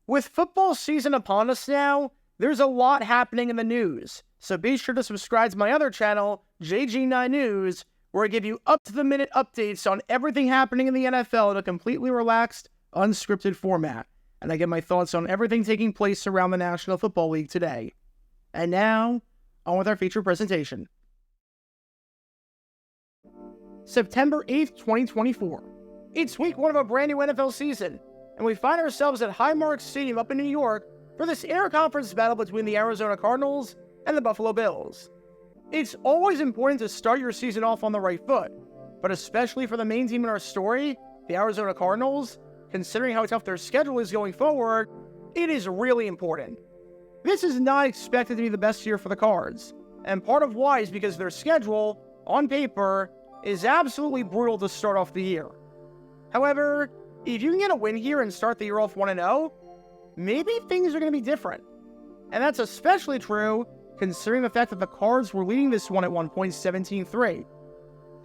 With football season upon us now, there's a lot happening in the news, so be sure to subscribe to my other channel, JG9 News, where I give you up-to-the-minute updates on everything happening in the NFL in a completely relaxed, unscripted format, and I give my thoughts on everything taking place around the National Football League today. And now, on with our feature presentation. September 8th, 2024. It's week 1 of a brand new NFL season, and we find ourselves at Highmark Stadium up in New York for this interconference battle between the Arizona Cardinals and the Buffalo Bills. It's always important to start your season off on the right foot, but especially for the main team in our story, the Arizona Cardinals, considering how tough their schedule is going forward, it is really important. This is not expected to be the best year for the Cards, and part of why is because their schedule, on paper, is absolutely brutal to start off the year. However, if you can get a win here and start the year off 1-0, maybe things are going to be different. And that's especially true considering the fact that the Cards were leading this one at one point 17-3.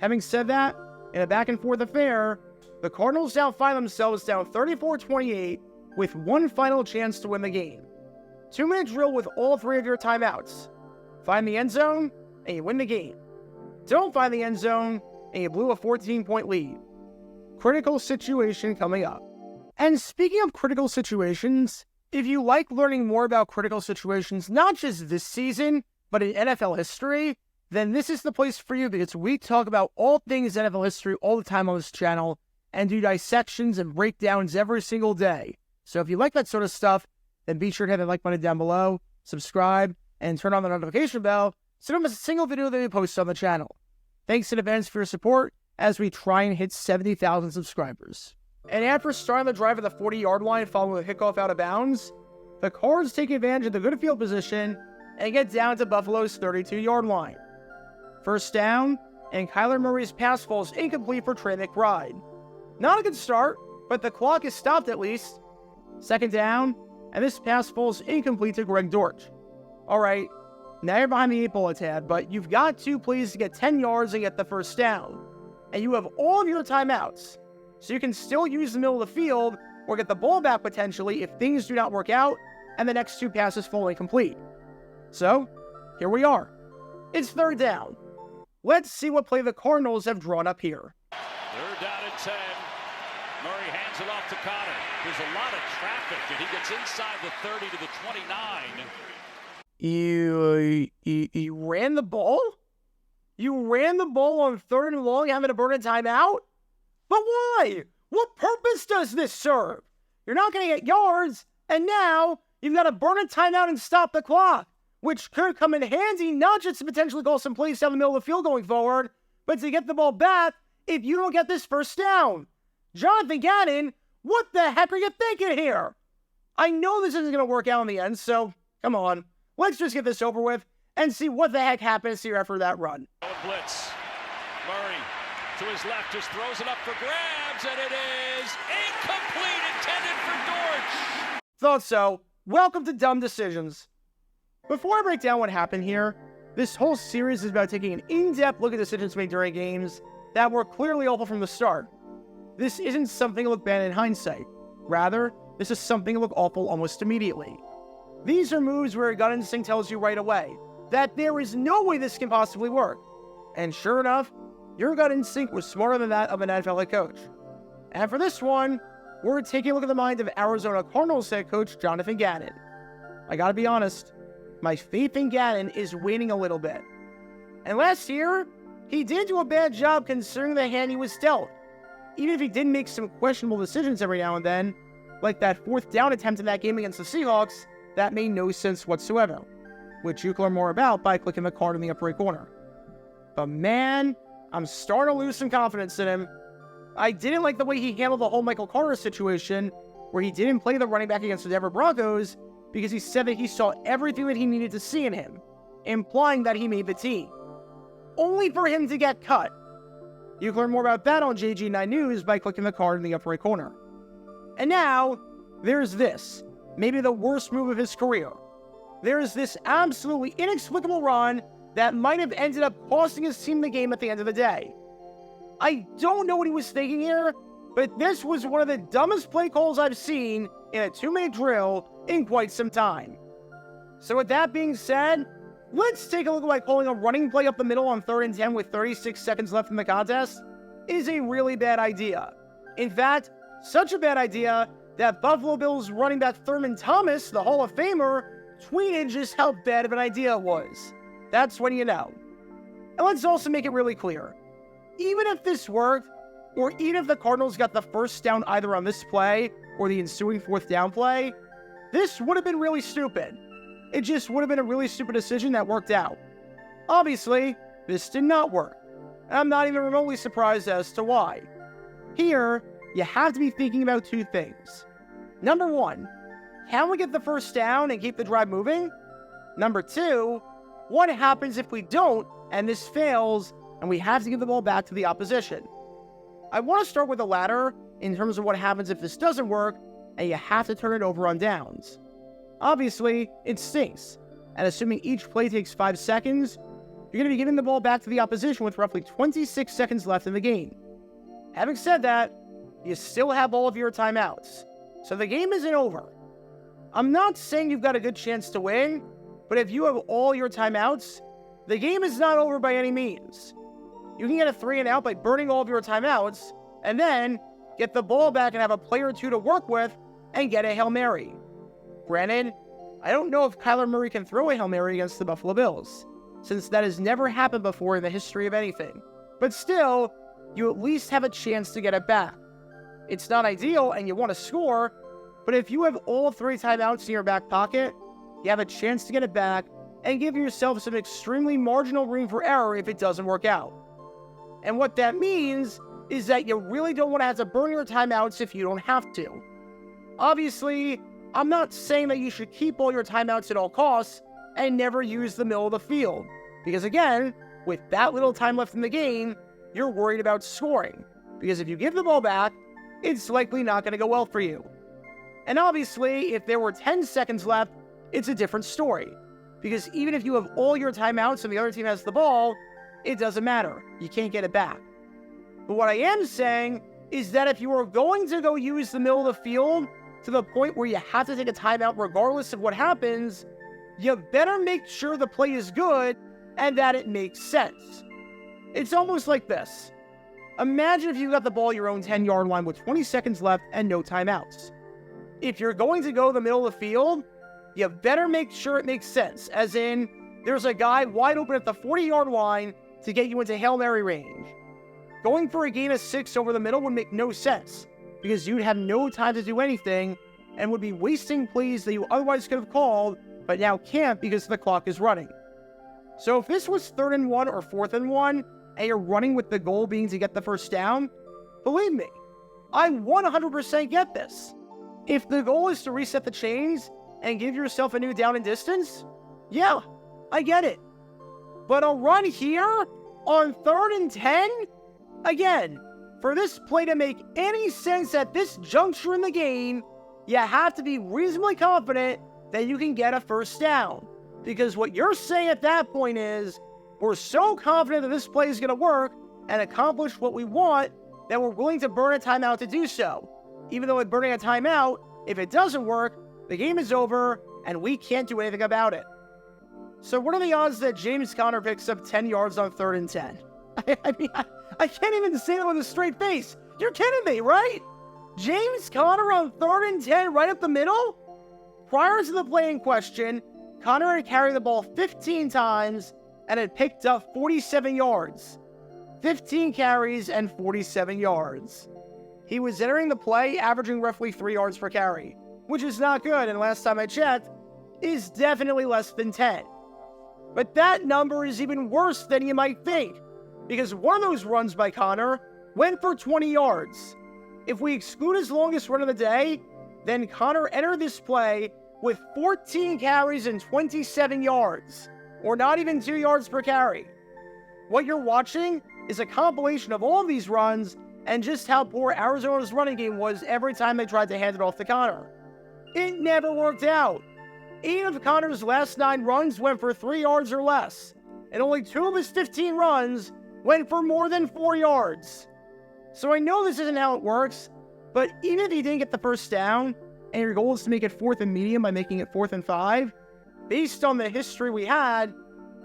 Having said that, in a back-and-forth affair, the Cardinals now find themselves down 34-28 with one final chance to win the game. 2-minute drill with all 3 of your timeouts. Find the end zone, and you win the game. Don't find the end zone, and you blew a 14-point lead. Critical situation coming up. And speaking of critical situations, if you like learning more about critical situations, not just this season, but in NFL history, then this is the place for you because we talk about all things NFL history all the time on this channel and do dissections and breakdowns every single day. So if you like that sort of stuff, then be sure to hit the like button down below, subscribe, and turn on the notification bell so you don't miss a single video that we post on the channel. Thanks in advance for your support as we try and hit 70,000 subscribers. And after starting the drive at the 40-yard line following a kickoff out of bounds, the Cards take advantage of the good field position and get down to Buffalo's 32-yard line. First down, and Kyler Murray's pass falls incomplete for Trey McBride. Not a good start, but the clock is stopped at least. Second down, and this pass falls incomplete to Greg Dortch. Alright, now you're behind the 8 ball a tad, but you've got 2 plays to get 10 yards and get the first down. And you have all of your timeouts, so you can still use the middle of the field or get the ball back potentially if things do not work out and the next 2 passes fall incomplete. So, here we are. It's third down. Let's see what play the Cardinals have drawn up here. They're down at 10. Murray hands it off to Conor. There's a lot of traffic, and he gets inside the 30 to the 29. You ran the ball? You ran the ball on 3rd and long, having to burn a timeout? But why? What purpose does this serve? You're not going to get yards, and now you've got to burn a timeout and stop the clock, which could come in handy not just to potentially call some plays down the middle of the field going forward, but to get the ball back if you don't get this first down. Jonathan Gannon, what the heck are you thinking here? I know this isn't going to work out in the end, so come on. Let's just get this over with and see what the heck happens here after that run. Blitz. Murray to his left just throws it up for grabs, and it is incomplete, intended for Dortch. Thought so. Welcome to Dumb Decisions. Before I break down what happened here, this whole series is about taking an in-depth look at decisions made during games that were clearly awful from the start. This isn't something to look bad in hindsight. Rather, this is something to look awful almost immediately. These are moves where your gut instinct tells you right away that there is no way this can possibly work. And sure enough, your gut instinct was smarter than that of an NFL head coach. And for this one, we're taking a look at the mind of Arizona Cardinals head coach Jonathan Gannon. I gotta be honest, my faith in Gannon is waning a little bit. And last year, he did do a bad job considering the hand he was dealt. Even if he did make some questionable decisions every now and then, like that 4th down attempt in that game against the Seahawks, that made no sense whatsoever, which you can learn more about by clicking the card in the upper right corner. But man, I'm starting to lose some confidence in him. I didn't like the way he handled the whole Michael Carter situation, where he didn't play the running back against the Denver Broncos because he said that he saw everything that he needed to see in him, implying that he made the team, only for him to get cut. You can learn more about that on JG9 News by clicking the card in the upper right corner. And now, there's this, maybe the worst move of his career. There's this absolutely inexplicable run that might have ended up costing his team the game at the end of the day. I don't know what he was thinking here, but this was one of the dumbest play calls I've seen in a 2-minute drill in quite some time. So with that being said, let's take a look at why calling a running play up the middle on 3rd and 10 with 36 seconds left in the contest is a really bad idea. In fact, such a bad idea that Buffalo Bills running back Thurman Thomas, the Hall of Famer, tweeted just how bad of an idea it was. That's when you know. And let's also make it really clear. Even if this worked, or even if the Cardinals got the first down either on this play or the ensuing 4th down play, this would have been really stupid. It just would have been a really stupid decision that worked out. Obviously, this did not work, and I'm not even remotely surprised as to why. Here, you have to be thinking about 2 things. Number 1, can we get the first down and keep the drive moving? Number 2, what happens if we don't and this fails and we have to give the ball back to the opposition? I want to start with the latter in terms of what happens if this doesn't work and you have to turn it over on downs. Obviously, it stinks, and assuming each play takes 5 seconds, you're going to be giving the ball back to the opposition with roughly 26 seconds left in the game. Having said that, you still have all of your timeouts, so the game isn't over. I'm not saying you've got a good chance to win, but if you have all your timeouts, the game is not over by any means. You can get a 3 and out by burning all of your timeouts, and then get the ball back and have a play or 2 to work with and get a Hail Mary. Granted, I don't know if Kyler Murray can throw a Hail Mary against the Buffalo Bills, since that has never happened before in the history of anything. But still, you at least have a chance to get it back. It's not ideal and you want to score, but if you have all 3 timeouts in your back pocket, you have a chance to get it back and give yourself some extremely marginal room for error if it doesn't work out. And what that means is that you really don't want to have to burn your timeouts if you don't have to. Obviously, I'm not saying that you should keep all your timeouts at all costs and never use the middle of the field, because again, with that little time left in the game, you're worried about scoring, because if you give the ball back, it's likely not going to go well for you. And obviously, if there were 10 seconds left, it's a different story, because even if you have all your timeouts and the other team has the ball, it doesn't matter. You can't get it back. But what I am saying is that if you are going to go use the middle of the field to the point where you have to take a timeout regardless of what happens, you better make sure the play is good and that it makes sense. It's almost like this. Imagine if you got the ball at your own 10-yard line with 20 seconds left and no timeouts. If you're going to go the middle of the field, you better make sure it makes sense, as in, there's a guy wide open at the 40-yard line to get you into Hail Mary range. Going for a gain of 6 over the middle would make no sense, because you'd have no time to do anything and would be wasting plays that you otherwise could have called, but now can't because the clock is running. So if this was 3rd and 1 or 4th and 1, and you're running with the goal being to get the first down, believe me, I 100% get this. If the goal is to reset the chains and give yourself a new down and distance, yeah, I get it. But a run here on 3rd and 10? Again, for this play to make any sense at this juncture in the game, you have to be reasonably confident that you can get a first down. Because what you're saying at that point is, we're so confident that this play is going to work and accomplish what we want that we're willing to burn a timeout to do so. Even though with burning a timeout, if it doesn't work, the game is over and we can't do anything about it. So what are the odds that James Conor picks up 10 yards on 3rd and 10? I can't even say that with a straight face. You're kidding me, right? James Conor on 3rd and 10 right up the middle? Prior to the play in question, Conor had carried the ball 15 times and had picked up 47 yards. 15 carries and 47 yards. He was entering the play averaging roughly 3 yards per carry, which is not good, and last time I checked, is definitely less than 10. But that number is even worse than you might think, because one of those runs by Conor went for 20 yards. If we exclude his longest run of the day, then Conor entered this play with 14 carries and 27 yards, or not even 2 yards per carry. What you're watching is a compilation of all of these runs and just how poor Arizona's running game was every time they tried to hand it off to Conor. It never worked out. 8 of Conor's last 9 runs went for 3 yards or less, and only 2 of his 15 runs went for more than 4 yards. So I know this isn't how it works, but even if you didn't get the first down, and your goal is to make it 4th and medium by making it 4th and 5, based on the history we had,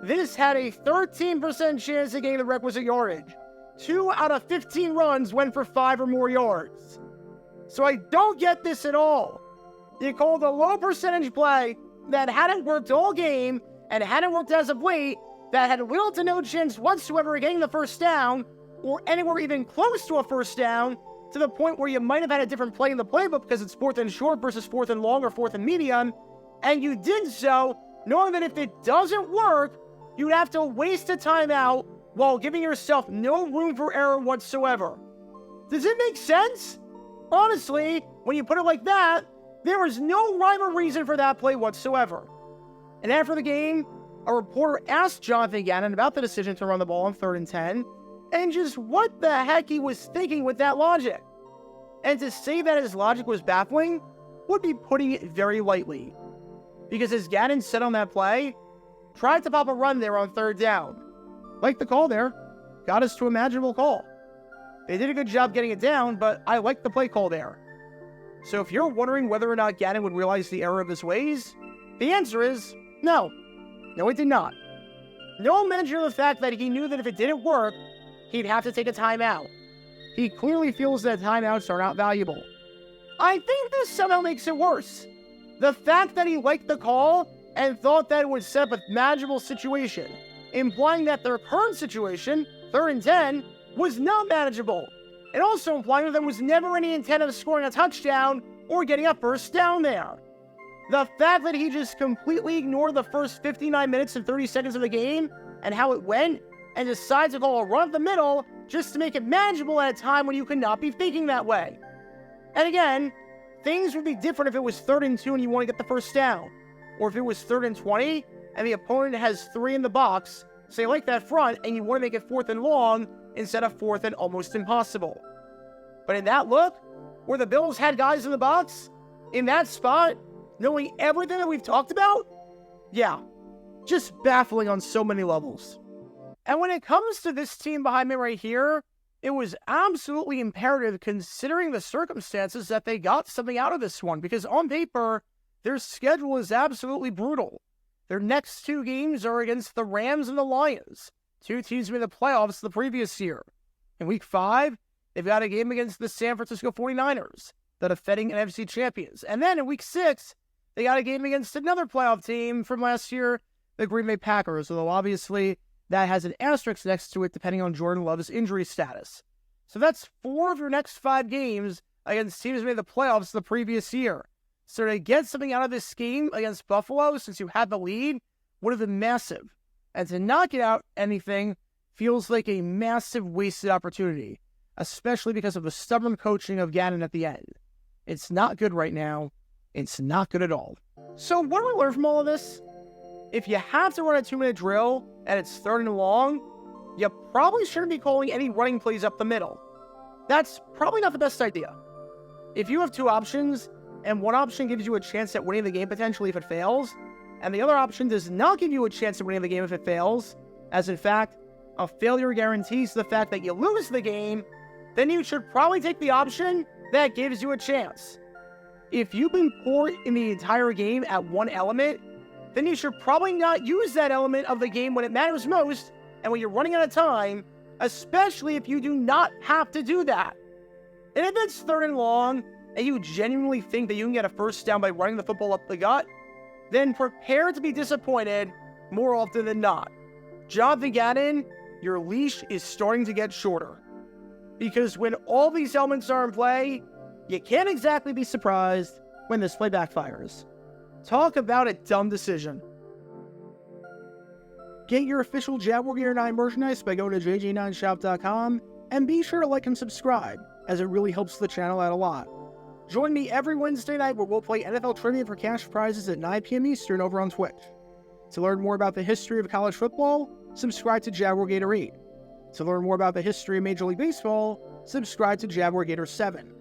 this had a 13% chance of getting the requisite yardage. 2 out of 15 runs went for 5 or more yards. So I don't get this at all. You called a low percentage play that hadn't worked all game and hadn't worked as of late, that had little to no chance whatsoever of getting the first down, or anywhere even close to a first down, to the point where you might have had a different play in the playbook because it's 4th and short versus 4th and long or 4th and medium, and you did so knowing that if it doesn't work, you'd have to waste a timeout while giving yourself no room for error whatsoever. Does it make sense? Honestly, when you put it like that, there was no rhyme or reason for that play whatsoever. And after the game, a reporter asked Jonathan Gannon about the decision to run the ball on 3rd and 10, and just what the heck he was thinking with that logic. And to say that his logic was baffling would be putting it very lightly. Because as Ganon said on that play, tried to pop a run there on 3rd down. Like the call there, got us to a manageable call. They did a good job getting it down, but I like the play call there. So if you're wondering whether or not Ganon would realize the error of his ways, the answer is no. No, it did not. No mention of the fact that he knew that if it didn't work, he'd have to take a timeout. He clearly feels that timeouts are not valuable. I think this somehow makes it worse. The fact that he liked the call and thought that it would set up a manageable situation, implying that their current situation, 3rd and 10, was not manageable, and also implying that there was never any intent of scoring a touchdown or getting a first down there. The fact that he just completely ignored the first 59 minutes and 30 seconds of the game and how it went, and decides to call a run up the middle just to make it manageable at a time when you could not be thinking that way. And again, things would be different if it was 3rd and 2 and you want to get the first down, or if it was 3rd and 20 and the opponent has 3 in the box, say like that front, and you want to make it 4th and long instead of 4th and almost impossible. But in that look, where the Bills had guys in the box, in that spot, knowing everything that we've talked about, yeah, just baffling on so many levels. And when it comes to this team behind me right here, it was absolutely imperative considering the circumstances that they got something out of this one, because on paper, their schedule is absolutely brutal. Their next 2 games are against the Rams and the Lions, 2 teams made the playoffs the previous year. In Week 5, they've got a game against the San Francisco 49ers, the defending NFC champions. And then in Week 6, they got a game against another playoff team from last year, the Green Bay Packers, although obviously that has an asterisk next to it depending on Jordan Love's injury status. So that's 4 of your next 5 games against teams made the playoffs the previous year. So to get something out of this game against Buffalo, since you had the lead, would have been massive. And to not get out anything feels like a massive wasted opportunity, especially because of the stubborn coaching of Ganon at the end. It's not good right now. It's not good at all. So what do we learn from all of this? If you have to run a 2-minute drill and it's 3rd and long, you probably shouldn't be calling any running plays up the middle. That's probably not the best idea. If you have 2 options, and one option gives you a chance at winning the game potentially if it fails, and the other option does not give you a chance at winning the game if it fails, as in fact, a failure guarantees the fact that you lose the game, then you should probably take the option that gives you a chance. If you've been poor in the entire game at one element, then you should probably not use that element of the game when it matters most and when you're running out of time, especially if you do not have to do that. And if it's 3rd and long, and you genuinely think that you can get a first down by running the football up the gut, then prepare to be disappointed more often than not. Jonathan Gannon, your leash is starting to get shorter. Because when all these elements are in play, you can't exactly be surprised when this play backfires. Talk about a dumb decision. Get your official Jaguar Gear 9 merchandise by going to cgiulianihpu.com, and be sure to like and subscribe, as it really helps the channel out a lot. Join me every Wednesday night where we'll play NFL Trivia for cash prizes at 9 p.m. Eastern over on Twitch. To learn more about the history of college football, subscribe to Jaguar Gator 8. To learn more about the history of Major League Baseball, subscribe to Jaguar Gator 7.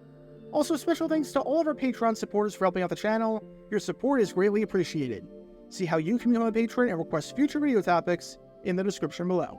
Also, special thanks to all of our Patreon supporters for helping out the channel. Your support is greatly appreciated. See how you can become a patron and request future video topics in the description below.